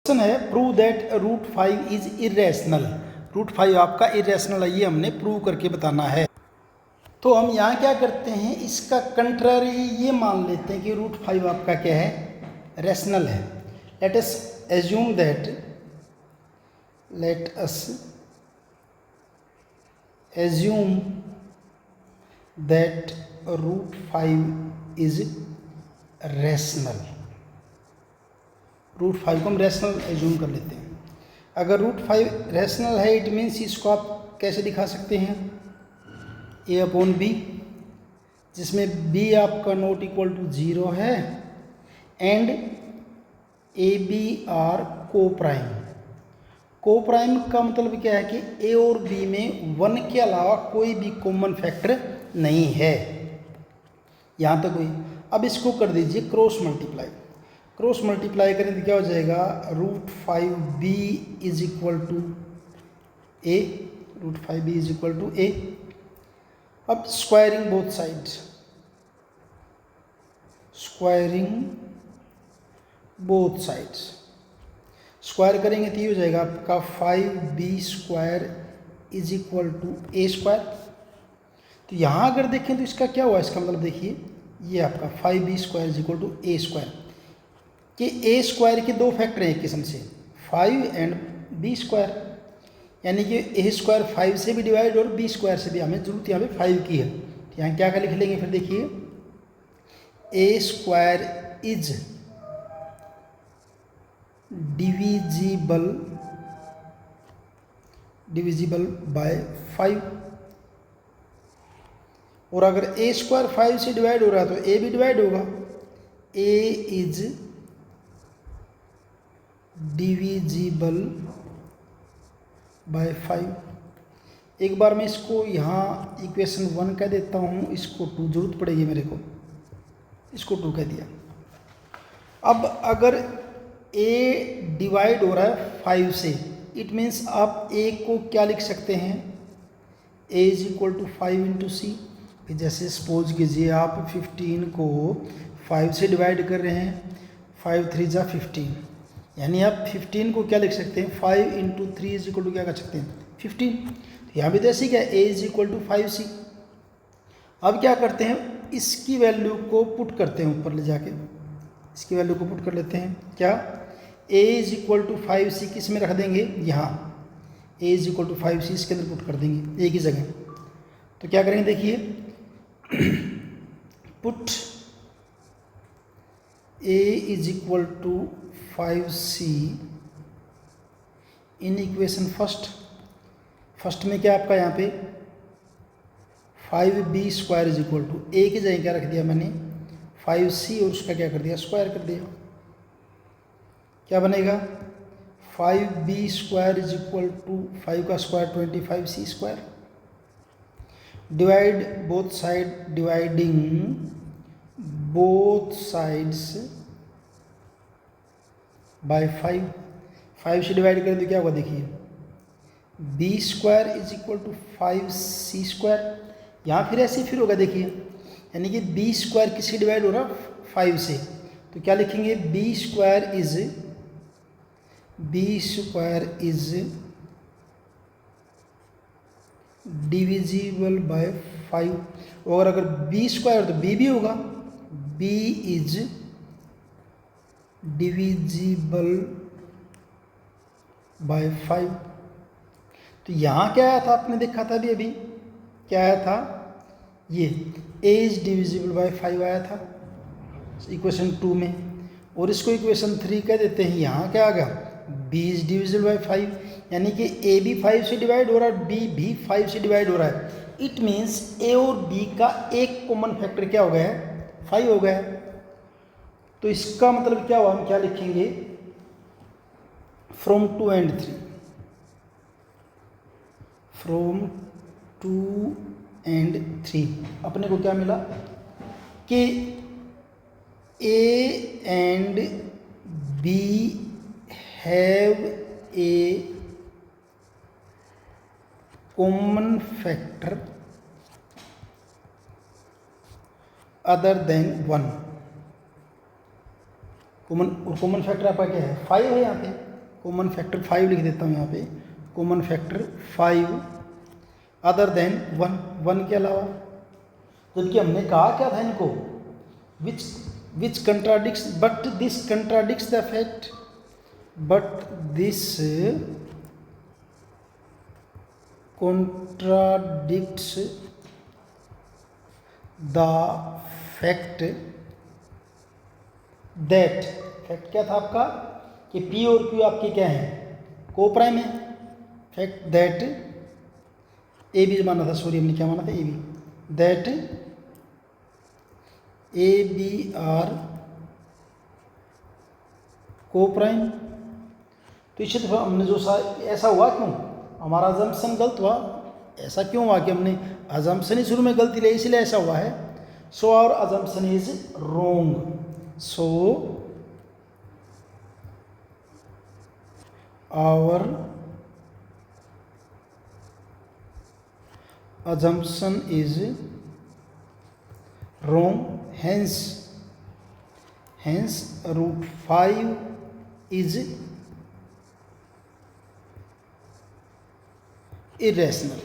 Question है prove that root 5 is irrational. Root 5 आपका irrational है, ये हमने प्रूव करके बताना है। तो हम यहाँ क्या करते हैं, इसका कंट्रारी ये मान लेते हैं कि रूट 5 आपका क्या है, रेशनल है। Let us assume that root 5 is rational. Root 5 को हम रेशनल एज्यूम कर लेते हैं। अगर रूट 5 रेशनल है, इट मीन्स इसको आप कैसे दिखा सकते हैं, ए अपॉन बी, जिसमें बी आपका नॉट इक्वल टू 0 है and a B are coprime. Coprime का मतलब क्या है कि ए और बी में 1 के अलावा कोई भी कॉमन फैक्टर नहीं है। यहाँ तक हुई। अब इसको कर दीजिए क्रॉस मल्टीप्लाई। क्रॉस मल्टीप्लाई करें तो क्या हो जाएगा, root 5b is equal to A, root 5b is equal to A. अब स्क्वायरिंग बोथ साइड्स, स्क्वायर करेंगे तो ये हो जाएगा आपका 5b square is equal to a square. तो यहाँ अगर देखें तो इसका क्या हुआ, इसका मतलब देखिए ये आपका 5b square is equal to a square, कि ए स्क्वायर के दो फैक्टर हैं एक किस्म से, 5 एंड बी स्क्वायर, यानी कि ए स्क्वायर 5 से भी डिवाइड और बी स्क्वायर से भी, हमें जरूरत यहाँ पे 5 की है। तो यहाँ क्या लिख लेंगे फिर देखिए, ए स्क्वायर इज डिविजिबल बाय 5। और अगर ए स्क्वायर 5 से डिवाइड हो रहा है तो ए भी डिवाइड होगा, ए इज डिविजिबल बाय 5। एक बार मैं इसको यहाँ इक्वेशन 1 कह देता हूँ, इसको 2 जरूरत पड़ेगी मेरे को, इसको 2 कह दिया। अब अगर a डिवाइड हो रहा है 5 से, इट मीन्स आप a को क्या लिख सकते हैं, a is equal to 5 into C. जैसे सपोज कीजिए आप 15 को 5 से डिवाइड कर रहे हैं, 5 3 जा 15, यानी आप 15 को क्या लिख सकते हैं, 5 इंटू 3 इज इक्वल टू क्या कर सकते हैं, 15। तो यहाँ भी तो ऐसे क्या, a is equal to 5c। अब क्या करते हैं, इसकी वैल्यू को पुट करते हैं ऊपर ले जाके, इसकी वैल्यू को पुट कर लेते हैं, क्या a is equal to 5c किस में रख देंगे, यहाँ a is equal to 5c इसके अंदर पुट कर देंगे एक ही जगह। तो क्या करेंगे देखिए, put a is equal to 5c in equation first में क्या आपका यहाँ पे 5b square is equal to a की जगह क्या रख दिया मैंने 5c और उसका क्या कर दिया, स्क्वायर कर दिया। क्या बनेगा, 5b square is equal to 5 का square 25c square. Divide both side, dividing both sides by 5 से डिवाइड करें तो क्या होगा देखिए, b square is equal to 5c square. यहाँ फिर ऐसे फिर होगा देखिए, यानी कि b स्क्वायर किससे डिवाइड हो रहा है, 5 से, तो क्या लिखेंगे, b square is divisible by 5। और अगर b स्क्वायर तो b भी होगा, b इज डिविजिबल बाय 5। तो यहाँ क्या आया था, आपने देखा था अभी क्या आया था, ये a इज डिविजिबल बाय 5 आया था इक्वेशन 2 में, और इसको इक्वेशन 3 कह देते हैं। यहाँ क्या आ गया, b इज डिविजिबल बाय 5, यानी कि a भी 5 से डिवाइड हो रहा है, b भी 5 से डिवाइड हो रहा है। इट मीन्स a और b का एक कॉमन फैक्टर क्या हो गया है, 5 हो गया है। तो इसका मतलब क्या हुआ, हम क्या लिखेंगे, फ्रॉम 2 एंड 3, फ्रॉम 2 एंड 3 अपने को क्या मिला कि a and b have a common factor other than 1। Common factor आपका क्या है, 5 है यहाँ पे। कॉमन फैक्टर 5 लिख देता हूँ यहाँ पे, कॉमन फैक्टर 5 अदर देन 1 के अलावा। जबकि हमने कहा क्या था इनको, which contradicts, but this contradicts the fact, but this contradicts the fact that, fact क्या था आपका कि P और Q आपके क्या हैं, को प्राइम है। फैक्ट दैट ए बी माना था, सॉरी हमने क्या माना था, A B, that A B are coprime. तो इस दफा हमने जो सा ऐसा हुआ क्यों, हमारा अजम्पशन गलत हुआ। ऐसा क्यों हुआ कि हमने अजम्पशन ही शुरू में गलती ली, इसलिए ऐसा हुआ है। So our assumption is wrong, so our assumption is wrong, hence root 5 is irrational।